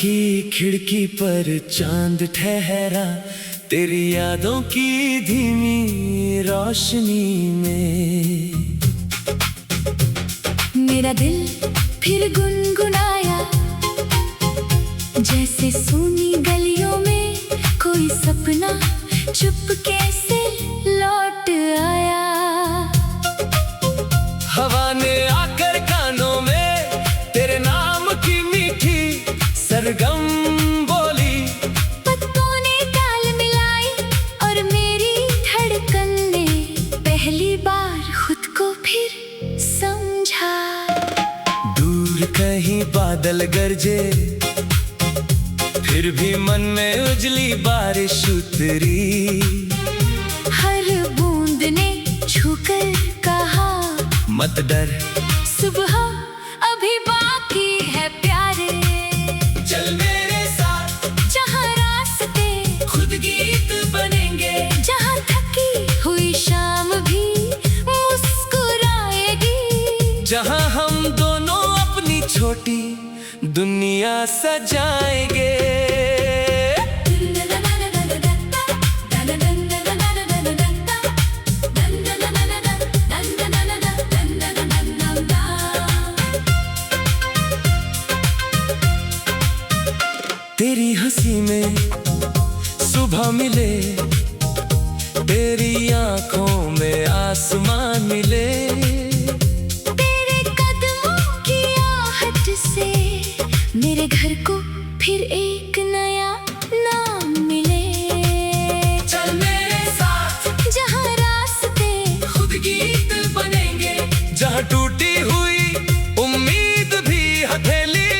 की खिड़की पर चांद ठहरा, तेरी यादों की धीमी रोशनी में। मेरा दिल फिर गुनगुनाया, जैसे सूनी गलियों में कोई सपना चुपके से लौट आया। हवा ने आकर कानों में तेरे नाम की मीठी सरगम बोली। पत्तों ने ताल मिलाई और मेरी धड़कन ने पहली बार खुद को फिर समझा। दूर कहीं बादल गरजे, फिर भी मन में उजली बारिश उतरी। हर बूंद ने छूकर कहा, मत डर, सुबह अभी बाकी है प्यारे। चल मेरे साथ, जहाँ रास्ते खुद गीत बनेंगे। जहाँ थकी हुई शाम भी मुस्कुराएगी। जहाँ हम दोनों अपनी छोटी दुनिया सजाएंगे। तेरी हंसी में सुबह मिले, तेरी आंखों में आसमान मिले। तेरे कदमों की आहट से मेरे घर को फिर एक नया नाम मिले। चल मेरे साथ, जहाँ रास्ते खुद गीत बनेंगे। जहाँ टूटी हुई उम्मीद भी हथेली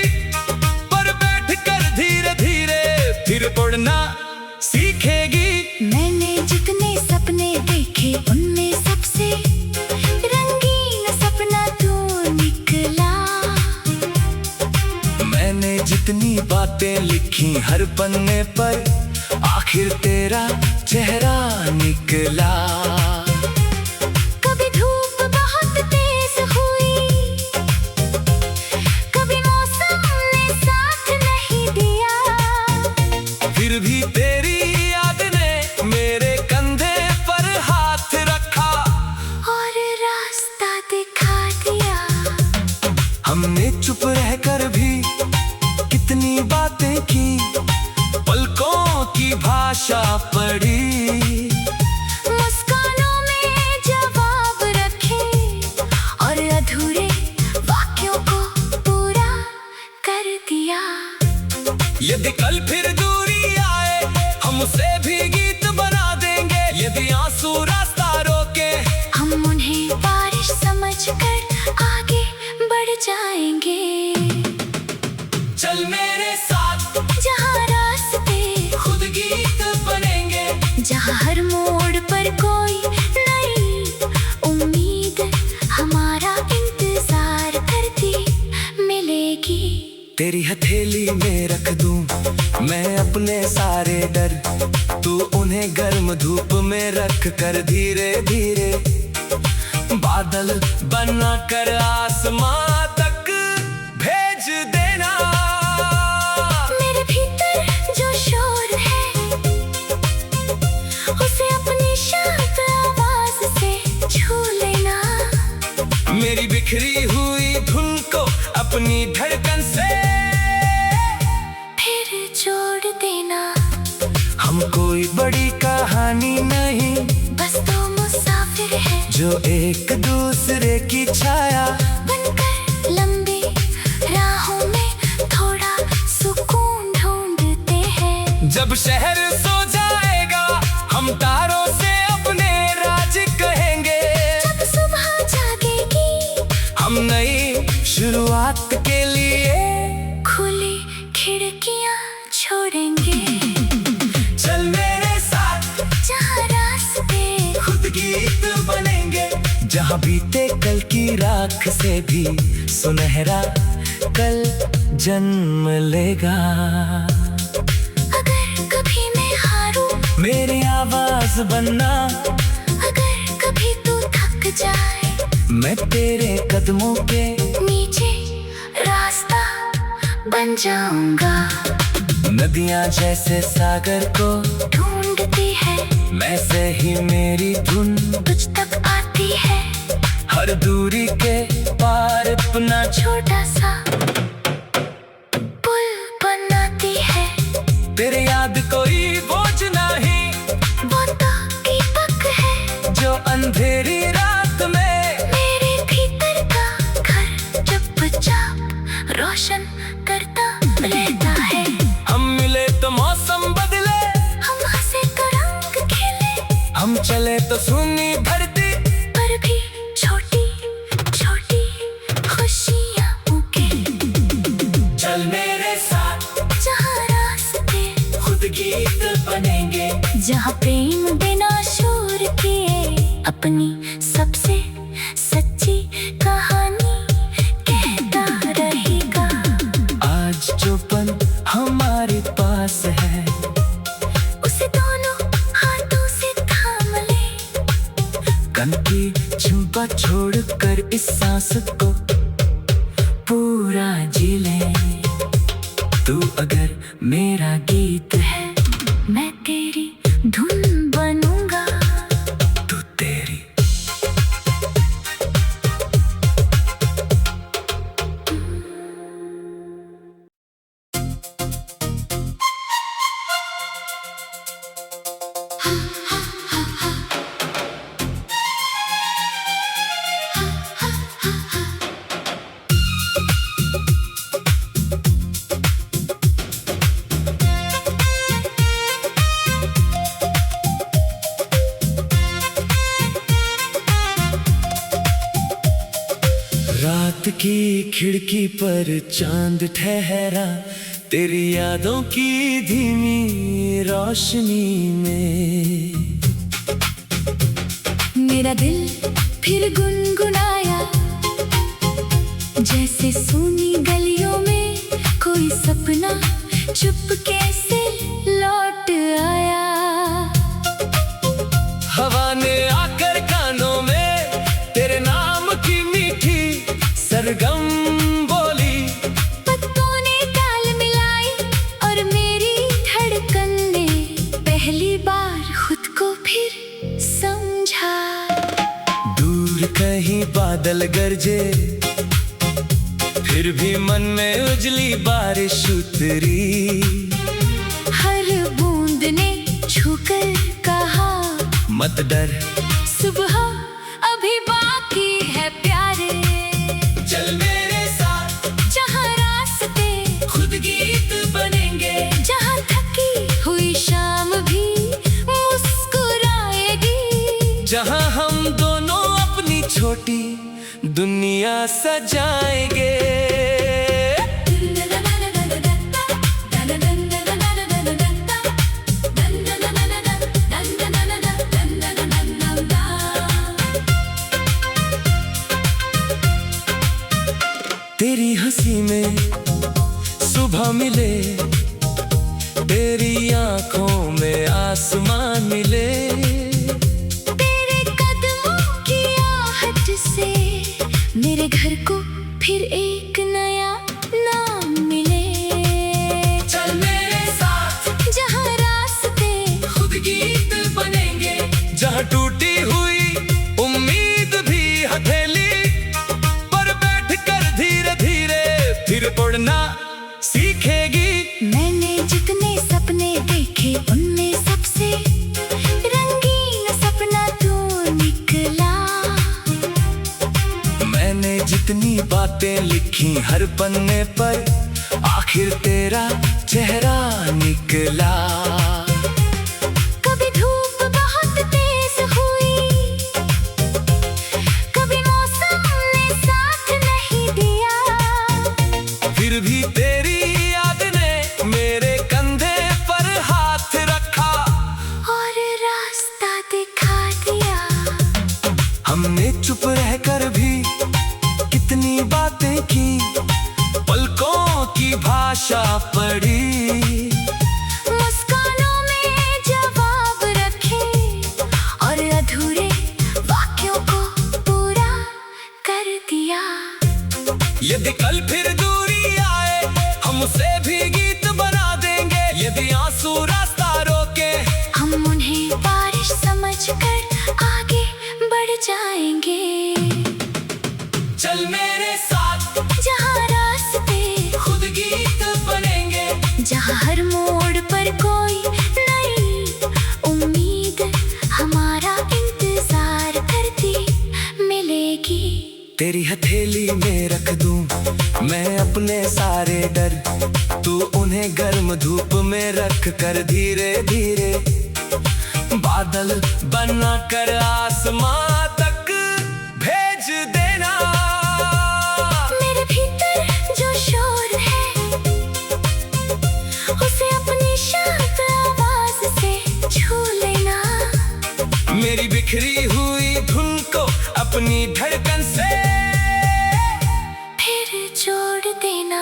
पर बैठकर धीरे धीरे फिर उड़ना सीखेगी। मैंने जितने सपने देखे उनमें सबसे रंगीन सपना तू निकला। मैंने जितनी बातें लिखी हर पन्ने पर, आखिर तेरा चेहरा निकला। कभी धूप बहुत तेज हुई, कभी मौसम ने साथ नहीं दिया। फिर भी तेरी याद ने मेरे कंधे पर हाथ रखा और रास्ता दिखा दिया। हमने चुप रहकर भी कितनी बातें की, पलकों की भाषा पढ़ी। मुस्कानों में जवाब रखे और अधूरे वाक्यों को पूरा कर दिया। यदि कल फिर दूरी आए, हम उसे भी गीत बना देंगे। यदि आंसू रास्ता रोके, हम उन्हें बारिश समझकर आगे बढ़ जाएंगे। चल मेरे साथ, जहाँ रास्ते खुद गीत बनेंगे। जहाँ हर मोड़ पर कोई नई उम्मीद हमारा इंतजार करती मिलेगी। तेरी हथेली में रख दूं मैं अपने सारे डर, तू उन्हें गर्म धूप में रख कर धीरे धीरे बादल बना कर आसमां तक भेज देना। मेरे भीतर जो शोर है उसे अपनी शांत आवाज से छू लेना। मेरी बिखरी हुई धुन को अपनी धड़कन से फिर जोड़ देना। हम कोई बड़ी कहानी नहीं, बस दो मुसाफिर हैं जो एक दूसरे की छाया बनकर लंबी राहों में थोड़ा सुकून ढूंढते हैं। जब शहर सो जाएगा, हम तारों से अपने राज कहेंगे। जब सुबह जागेगी, हम नई शुरुआत के लिए खुली खिड़कियां छोड़ेंगे। चल मेरे साथ, जहाँ रास्ते खुद गीत बनेंगे। जहाँ बीते कल की राख से भी सुनहरा कल जन्म लेगा। अगर कभी मैं हारूं, मेरी आवाज बनना। अगर कभी तू थक जाए, मैं तेरे कदमों के नीचे रास्ता बन जाऊंगा। नदियां जैसे सागर को ढूंढती है, वैसे ही मेरी धुन तुझ तक आती है। हर दूरी के पार अपना छोटा सा पुल बनाती है। तेरे याद कोई बोझ नहीं, वो तो दीपक है जो अंधेरी रात में मेरे भीतर का घर चुपचाप रोशन करता रहता है। हम मिले तो मौसम बदले, हम हंसे तो रंग खेले, हम चले तो सुनी धरती पर भी छोटी छोटी खुशियां उगे। चल मेरे साथ, जहाँ रास्ते खुद गीत बनेंगे, जहाँ प्रेम बिना शोर किए अपनी सबसे सच्ची कहानी कहता रहेगा। आज जो पल हमारे पास है उसे दोनों हाथों से थाम ले। कन की झुंपा छोड़कर इस सांस को पूरा जी ले। तू अगर मेरा गीत है, मैं तेरी धुन बनूंगा। तू तेरी। रात की खिड़की पर चांद ठहरा, तेरी यादों की धीमी रोशनी में। मेरा दिल फिर गुनगुनाया, जैसे सूनी गलियों में कोई सपना चुपके से लौट आया। हवा ने आकर कानों में तेरे नाम की मीठी सरगम बोली। पत्तों ने ताल मिलाई और मेरी धड़कन ने पहली बार खुद को फिर समझा। दूर कहीं बादल गरजे, फिर भी मन में उजली बारिश उतरी। हर बूंद ने छूकर कहा, मत डर, सुबह अभी बाकी है प्यारे। चल मेरे साथ, जहाँ रास्ते खुद गीत बनेंगे, जहाँ थकी हुई शाम भी मुस्कुराएगी। जहाँ हम दोनों अपनी छोटी दुनिया सजाएंगे। तेरी हंसी में सुबह मिले, तेरी आंखों में आसमान मिले। तेरे कदमों की आहट से मेरे घर को फिर एक नया नाम मिले। चल मेरे साथ, जहाँ रास्ते खुद गीत बनेंगे, जहाँ टूटी हुई उम्मीद भी हथेली पर बैठकर धीरे धीरे फिर उड़ना सीखेगी। मैंने जितने सपने देखे उनमें सबसे रंगीन सपना तू निकला। मैंने जितनी बातें लिखी हर पन्ने पर, आखिर तेरा चेहरा निकला। कभी धूप बहुत तेज हुई, कभी मौसम ने साथ नहीं दिया। फिर भी तेरी याद ने मेरे कंधे पर हाथ रखा और रास्ता दिखा दिया। हमने चुप रहकर भी कितनी बातें की, पलकों की भाषा पढ़ी। मुस्कान तेरी हथेली में रख दूं मैं अपने सारे डर, तू उन्हें गर्म धूप में रख कर धीरे धीरे बादल बना कर आसमां तक भेज देना। मेरे भीतर जो शोर है उसे अपनी शांत आवाज से छू लेना। मेरी बिखरी हुई धुन को अपनी धड़कन से फिर जोड़ देना।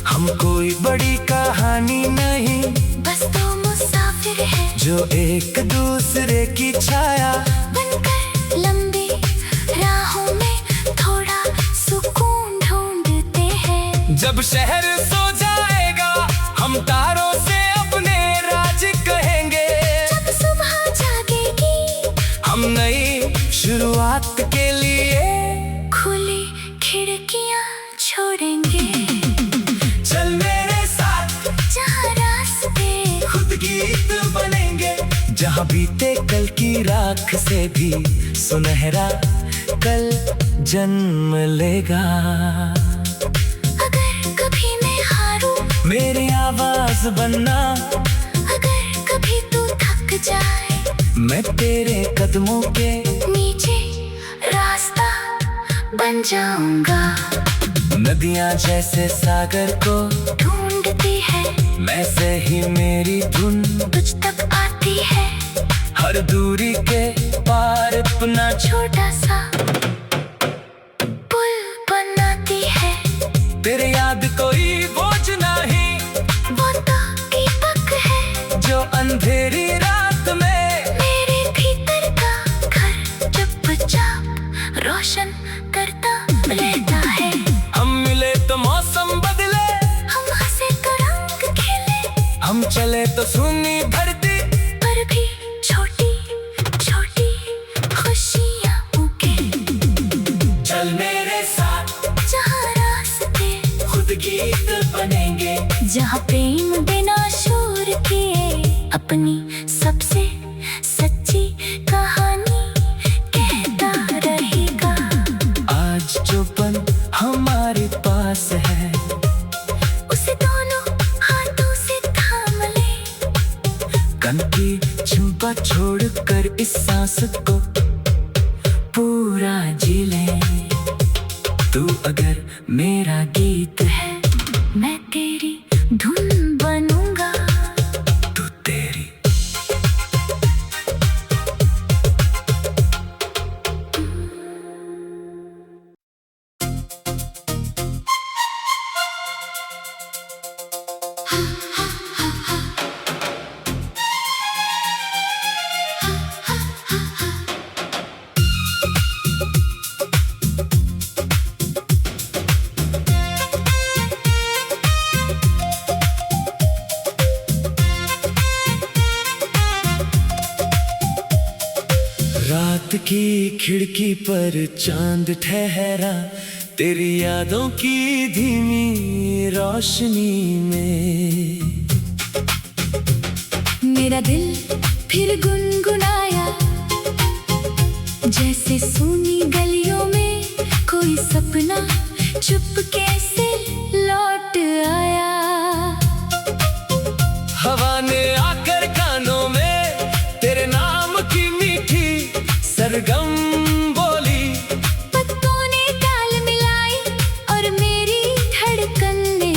हम कोई बड़ी कहानी नहीं, बस दो मुसाफिर हैं जो एक दूसरे की छाया बनकर लंबी राहों में थोड़ा सुकून ढूंढते हैं। जब शहर सो जाएगा हम तारों से अपने राज कहेंगे। जब सुबह जागेगी हम नई शुरुआत के लिए खुली खिड़कियां छोड़ेंगे। चल मेरे साथ जहाँ रास्ते खुद गीत बनेंगे, जहाँ बीते कल की राख से भी सुनहरा कल जन्म लेगा। अगर कभी मैं हारूं मेरी आवाज बनना, अगर कभी तू थक जाए मैं तेरे कदमों के नीचे रास्ता बन जाऊंगा। नदियाँ जैसे सागर को ढूंढती है वैसे ही मेरी धुन तुझ तक आती है। हर दूरी के पार अपना छोटा सा पुल बनाती है। तेरे याद कोई बोझ नहीं, वो तो दीपक है जो अंधेरी रात में मेरे भीतर का घर चुपचाप रोशन करता रहता है। हम मिले तो मौसम बदले, हम हंसे तो रंग खेले, हम चले तो सुनी धरती पर भी छोटी छोटी खुशियां उगे। चल मेरे साथ जहाँ रास्ते खुद गीत बनेंगे, जहाँ प्रेम बिना शोर किए अपनी सबसे सच्ची कहानी कहता रहेगा। आज जो पल हमारे पास है उसे दोनों हाथों से थाम ले। कन की चिंपा छोड़ कर इस सांस को पूरा जी ले। तू अगर मेरा गीत है मैं तेरी धुन बनूंगा। तू तेरी। रात की खिड़की पर चांद ठहरा, तेरी यादों की धीमी रोशनी में। मेरा दिल फिर गुनगुनाया जैसे सूनी गलियों में कोई सपना चुपके से लौट आया। हवा ने आकर कानों में तेरे नाम की मीठी सरगम बोली। पत्तों ने ताल मिलाई और मेरी धड़कन ने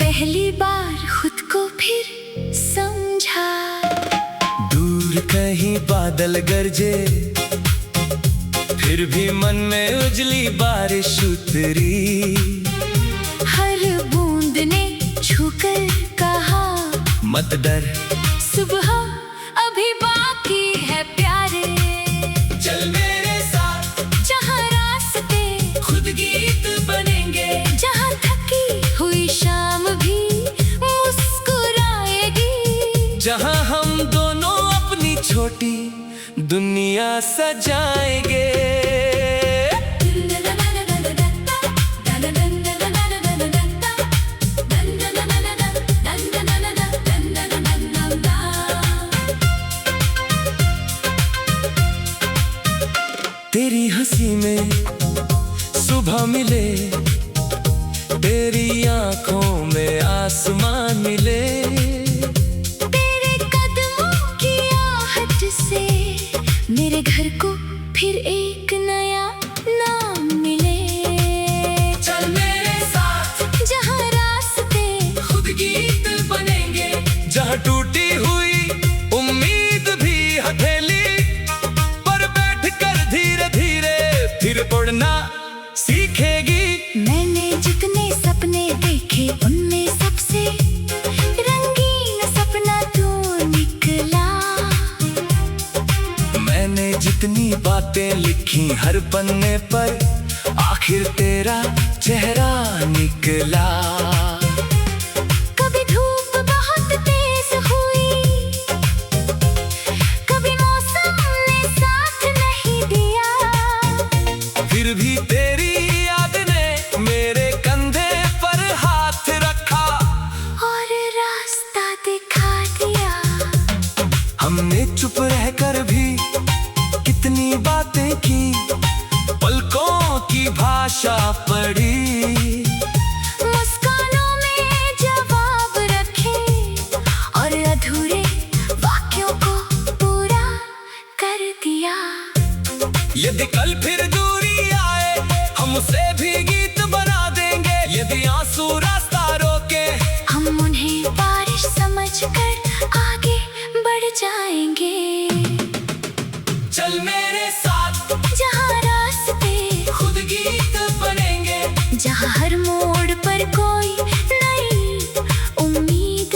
पहली बार खुद को फिर समझा। दूर कहीं बादल गरजे, फिर भी मन में उजली बारिश उतरी। हर बूंद ने छूकर कहा मत डर, सुबह अभी बाकी है प्यारे। चल मेरे साथ जहाँ रास्ते खुद गीत बनेंगे, जहाँ थकी हुई शाम भी मुस्कुराएगी। जहाँ हम दोनों अपनी छोटी दुनिया सजाएंगे। तेरी हंसी में सुबह मिले, तेरी आंखों में आसमान मिले। तेरे कदमों की आहट से मेरे घर को फिर एक नया नाम मिले। चल मेरे साथ जहाँ रास्ते खुद गीत बनेंगे, जहाँ टूटी हुई उम्मीद भी हथेली पर बैठ कर धीरे धीरे फिर उड़ना सीखेगी। मैंने जितने सपने देखे उनमें सबसे रंगीन सपना तू निकला। मैंने जितनी बातें लिखी हर पन्ने पर, आखिर तेरा चेहरा निकला। कभी धूप बहुत तेज हुई, कभी मौसम ने साथ नहीं दिया, फिर भी तेरी याद ने मेरे कंधे पर हाथ रखा और रास्ता दिखा दिया। हमने चुप रहकर भी कितनी बातें की, पलकों की भाषा पढ़ी, मुस्कानों में जवाब रखे और अधूरे वाक्यों को पूरा कर दिया। यदि कल फिर दूरी आए हम उसे भी गीत बना देंगे। यदि आंसू रास्ता रोके हम उन्हें बारिश समझकर आगे बढ़ जाएंगे। चल मेरे साथ जहाँ रास्ते खुद गीत बनेंगे, जहाँ हर मोड़ पर कोई नई उम्मीद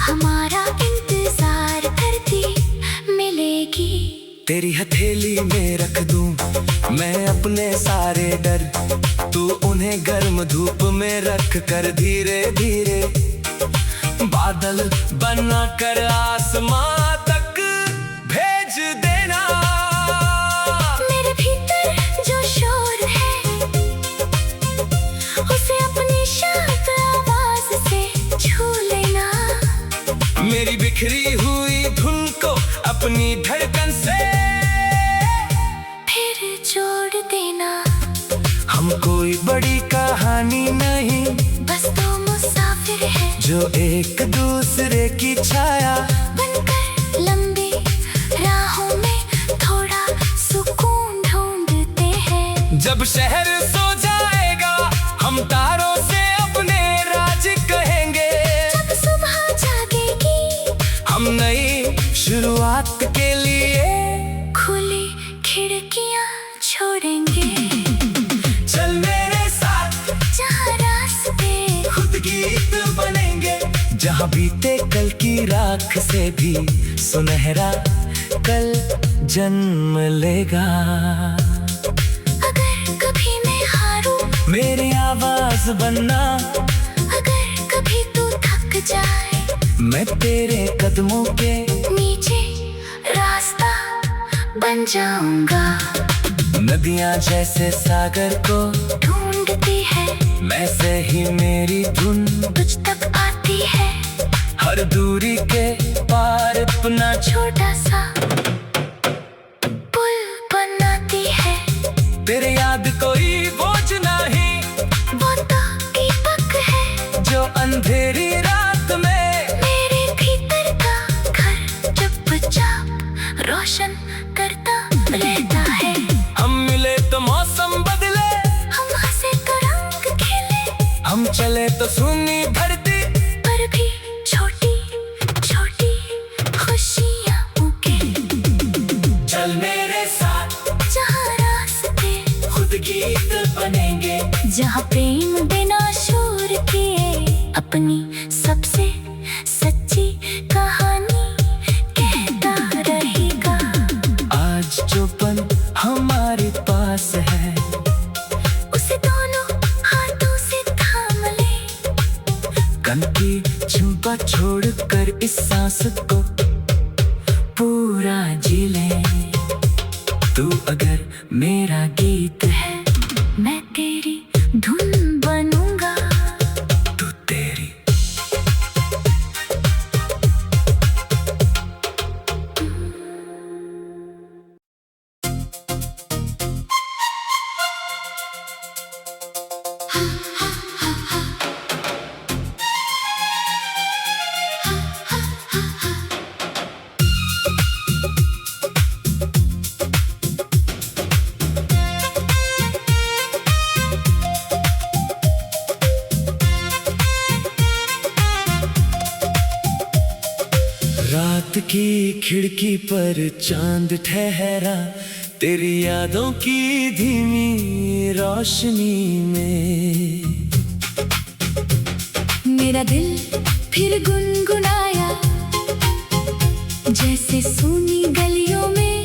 हमारा इंतजार करती मिलेगी। तेरी हथेली में रख दूं मैं अपने सारे डर, तू उन्हें गर्म धूप में रख कर धीरे धीरे बादल बना कर आसमां तक भेज देना। मेरे भीतर जो शोर है उसे अपनी शांत आवाज से छू लेना। मेरी बिखरी हुई धुन को अपनी धड़कन से फिर जोड़ देना। हम कोई बड़ी कहानी नहीं, बस दो मुसाफिर हैं जो एक दूसरे की छाया बनकर लंबी राहों में थोड़ा सुकून ढूंढते हैं। जब शहर सो जाएगा हम तारों से अपने राज कहेंगे। जब सुबह जागेगी हम नई शुरुआत के लिए खुली खिड़कियां छोड़ेंगे। चल मेरे साथ जहाँ रास्ते खुद गीत बनेंगे, जहाँ बीते कल की राख से भी सुनहरा कल जन्म लेगा। अगर कभी मैं हारूं, मेरी आवाज बनना, अगर कभी तू थक जाए, मैं तेरे कदमों के नीचे रास्ता बन जाऊंगा। नदियाँ जैसे सागर को ढूंढती है, वैसे ही मेरी धुन तुझ तक आती है। हर दूरी के पार अपना छोटा सा पुल बनाती है। तेरे याद कोई बोझ नहीं, वो तो दीपक है जो अंधेरी रात में मेरे भीतर का घर चुपचाप रोशन करता रहता है। हम मिले तो मौसम बदले, हम हंसे तो रंग खेले, हम चले तो सुनी धरती पर भी छोटी छोटी खुशियाँ उगे। चल मेरे साथ जहाँ रास्ते खुद गीत बनेंगे, जहाँ प्रेम बिना शोर किए अपनी सबसे सच्ची कहानी कहता रहेगा। आज जो पल हमारे पास है उसे दोनों हाथों से थाम ले, कन की चिंपा छोड़ कर इस सांस को पूरा जी ले। तू अगर मेरा गीत है, मैं तेरी धुन बनूंगा। तू तेरी खिड़की पर चांद ठहरा, तेरी यादों की धीमी रोशनी में। मेरा दिल फिर गुनगुनाया, जैसे सूनी गलियों में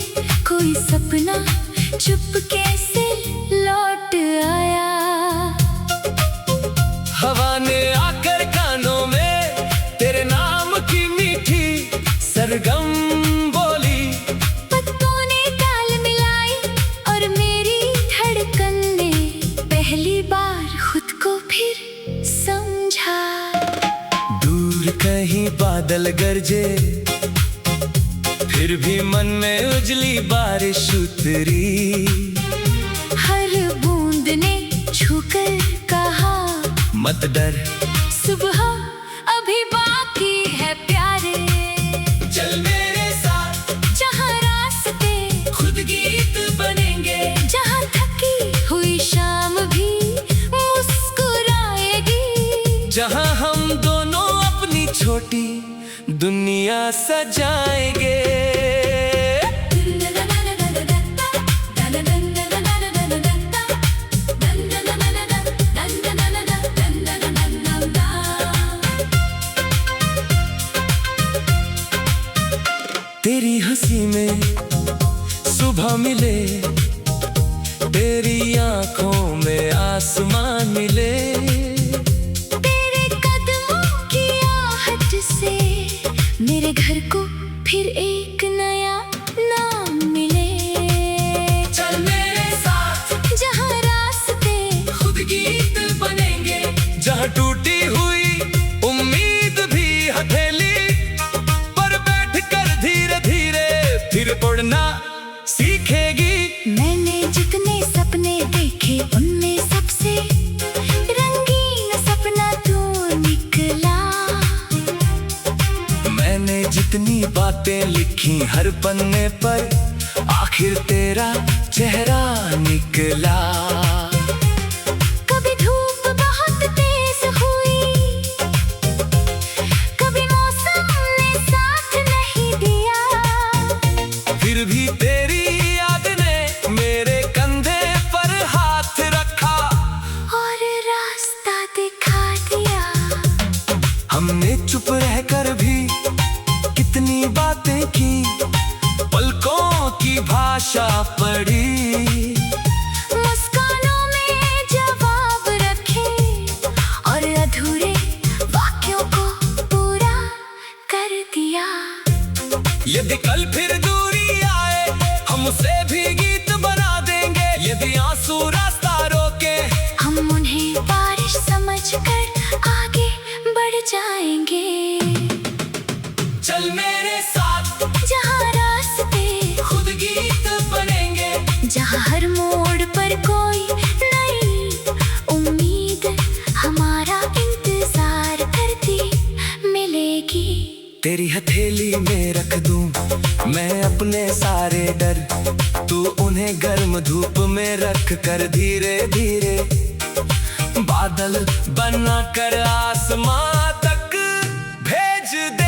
कोई सपना चुपके से लौट आया। हवा ने आकर कानों में तेरे नाम की मीठी सरगम बोली। पत्तों ने ताल मिलाई और मेरी धड़कन ने पहली बार खुद को फिर समझा। दूर कहीं बादल गरजे, फिर भी मन में उजली बारिश उतरी। हर बूंद ने छूकर कहा, मत डर, सुबह अभी बाकी है प्यारे। चल मेरे साथ, जहाँ रास्ते खुद गीत बनेंगे। जहाँ थकी हुई शाम भी मुस्कुराएगी। जहाँ हम दोनों अपनी छोटी दुनिया सजाएंगे। तेरी हंसी में सुबह मिले, तेरी आंखों में आसमान मिले। तेरे कदमों की आहट से मेरे घर को फिर एक नया नाम मिले। चल मेरे साथ, जहाँ रास्ते खुद गीत बनेंगे। जहाँ टूटी हुई उम्मीद भी हथेली पर बैठ कर धीरे धीरे फिर उड़ना सीखेगी। मैंने जितने सपने देखे उनमें सबसे रंगीन सपना तू निकला। मैंने जितनी बातें लिखी हर पन्ने पर, आखिर तेरा चेहरा निकला। कभी धूप बहुत तेज हुई, कभी मौसम ने साथ नहीं दिया। फिर भी तेरी याद ने मेरे कंधे पर हाथ रखा और रास्ता दिखा दिया। हमने चुप रहकर भी कितनी बातें की, पलकों की भाषा पढ़ी। मुस्कानों में जवाब रखे और अधूरे वाक्यों को पूरा कर दिया। यदि कल फिर दूरी आए, हम उसे भी गीत बना देंगे। यदि आंसू रास्ता रोके, हम उन्हें बारिश समझकर आगे बढ़ जाएंगे। चल मेरे साथ, जहाँ रास्ते खुद गीत बनेंगे। जहाँ हर मोड़ पर कोई नई उम्मीद हमारा इंतजार करती मिलेगी। तेरी हथेली में रख दूं मैं अपने सारे डर, तू उन्हें गर्म धूप में रख कर धीरे धीरे बादल बना कर आसमां तक भेज दे।